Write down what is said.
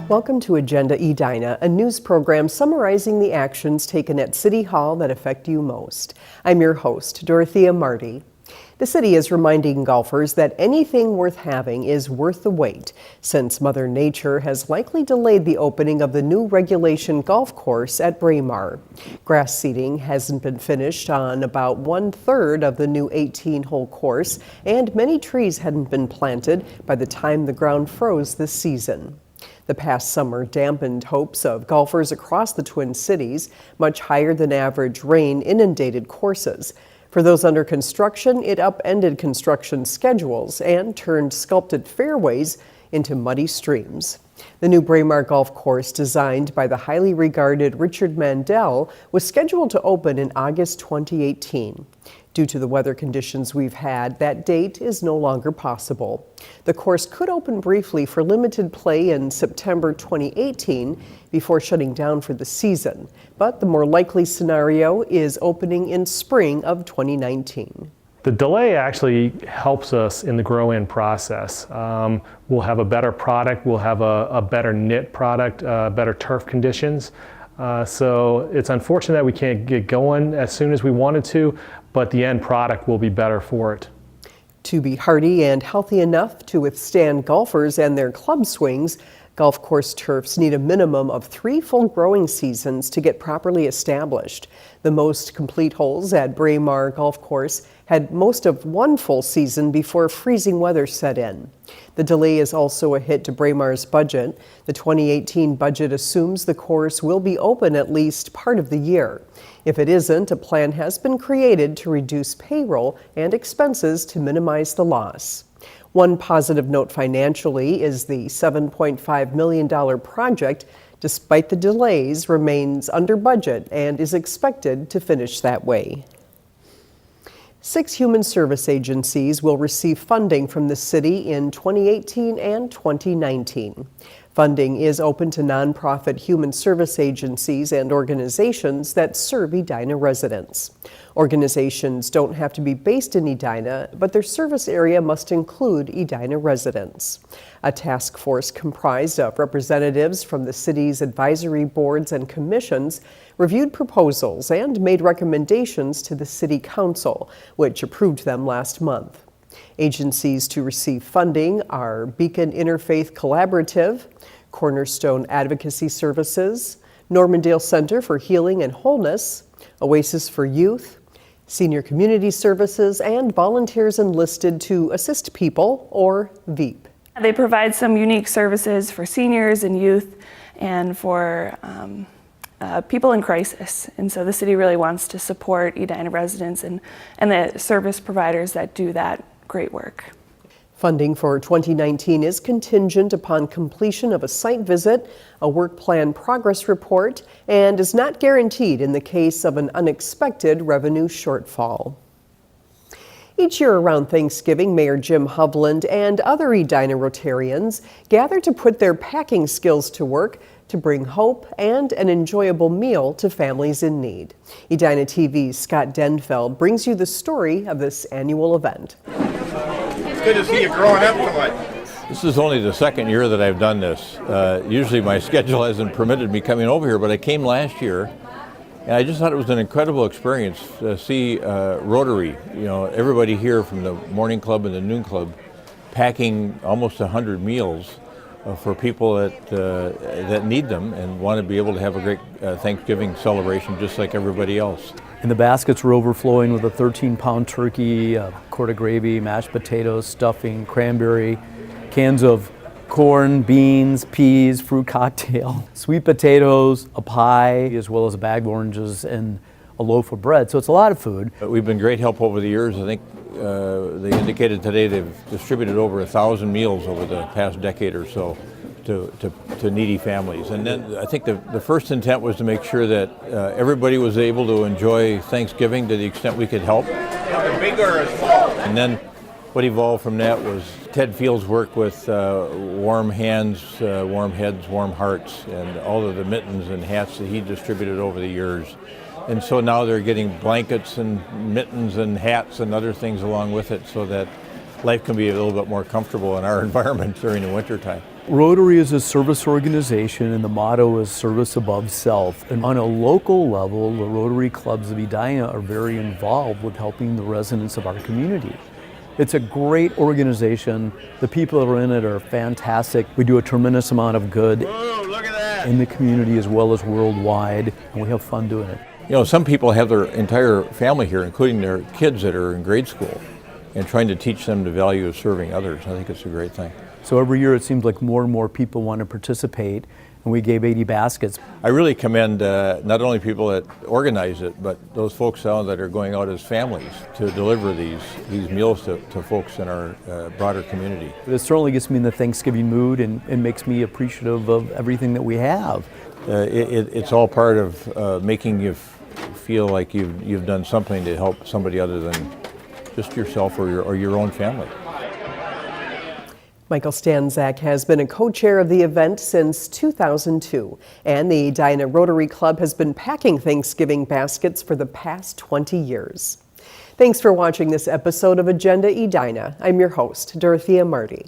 Welcome to Agenda Edina, a news program summarizing the actions taken at City Hall that affect you most. I'm your host, Dorothea Marty. The city is reminding golfers that anything worth having is worth the wait, since Mother Nature has likely delayed the opening of the new regulation golf course at Braemar. Grass seeding hasn't been finished on about 1/3 of the new 18-hole course, and many trees hadn't been planted by the time the ground froze this season. The past summer dampened hopes of golfers across the Twin Cities. Much higher than average rain inundated courses. For those under construction, it upended construction schedules and turned sculpted fairways into muddy streams. The new Braemar golf course, designed by the highly regarded Richard Mandel, was scheduled to open in August 2018. Due to the weather conditions we've had, that date is no longer possible. The course could open briefly for limited play in September 2018 before shutting down for the season, but the more likely scenario is opening in spring of 2019. The delay actually helps us in the grow-in process. We'll have a better product, we'll have a better knit product, better turf conditions. So it's unfortunate that we can't get going as soon as we wanted to, but the end product will be better for it. To be hardy and healthy enough to withstand golfers and their club swings, golf course turfs need a minimum of 3 full growing seasons to get properly established. The most complete holes at Braemar Golf Course had most of 1 full season before freezing weather set in. The delay is also a hit to Braemar's budget. The 2018 budget assumes the course will be open at least part of the year. If it isn't, a plan has been created to reduce payroll and expenses to minimize the loss. One positive note financially is the $7.5 million project, despite the delays, remains under budget and is expected to finish that way. 6 human service agencies will receive funding from the city in 2018 and 2019. Funding is open to nonprofit human service agencies and organizations that serve Edina residents. Organizations don't have to be based in Edina, but their service area must include Edina residents. A task force comprised of representatives from the city's advisory boards and commissions reviewed proposals and made recommendations to the City Council, which approved them last month. Agencies to receive funding are Beacon Interfaith Collaborative, Cornerstone Advocacy Services, Normandale Center for Healing and Wholeness, Oasis for Youth, Senior Community Services, and Volunteers Enlisted to Assist People, or VEAP. They provide some unique services for seniors and youth and for people in crisis. And so the city really wants to support Edina residents and the service providers that do that great work. Funding for 2019 is contingent upon completion of a site visit, a work plan progress report, and is not guaranteed in the case of an unexpected revenue shortfall. Each year around Thanksgiving, Mayor Jim Hovland and other Edina Rotarians gather to put their packing skills to work to bring hope and an enjoyable meal to families in need. Edina TV's Scott Denfeld brings you the story of this annual event. It's good to see you growing up so much. This is only the 2nd year that I've done this. Usually my schedule hasn't permitted me coming over here, but I came last year, and I just thought it was an incredible experience to see Rotary, everybody here from the morning club and the noon club, packing almost 100 meals for people that need them and want to be able to have a great Thanksgiving celebration just like everybody else. And the baskets were overflowing with a 13-pound turkey, a quart of gravy, mashed potatoes, stuffing, cranberry, cans of corn, beans, peas, fruit cocktail, sweet potatoes, a pie, as well as a bag of oranges and a loaf of bread. So it's a lot of food. We've been great help over the years. I think they indicated today they've distributed over 1,000 meals over the past decade or so to needy families. And then I think the first intent was to make sure that everybody was able to enjoy Thanksgiving to the extent we could help. Big or small? And then what evolved from that was Ted Field's work with warm hands, warm heads, warm hearts, and all of the mittens and hats that he distributed over the years. And so now they're getting blankets and mittens and hats and other things along with it so that life can be a little bit more comfortable in our environment during the wintertime. Rotary is a service organization, and the motto is service above self. And on a local level, the Rotary Clubs of Edina are very involved with helping the residents of our community. It's a great organization. The people that are in it are fantastic. We do a tremendous amount of good in the community as well as worldwide, and we have fun doing it. You know, some people have their entire family here, including their kids that are in grade school, and trying to teach them the value of serving others. I think it's a great thing. So every year it seems like more and more people want to participate, and we gave 80 baskets. I really commend not only people that organize it, but those folks out that are going out as families to deliver these meals to folks in our broader community. It certainly gets me in the Thanksgiving mood and makes me appreciative of everything that we have. It's all part of making you feel like you've done something to help somebody other than just yourself or your own family. Michael Stanzak has been a co-chair of the event since 2002, and the Edina Rotary Club has been packing Thanksgiving baskets for the past 20 years. Thanks for watching this episode of Agenda Edina. I'm your host, Dorothea Marty.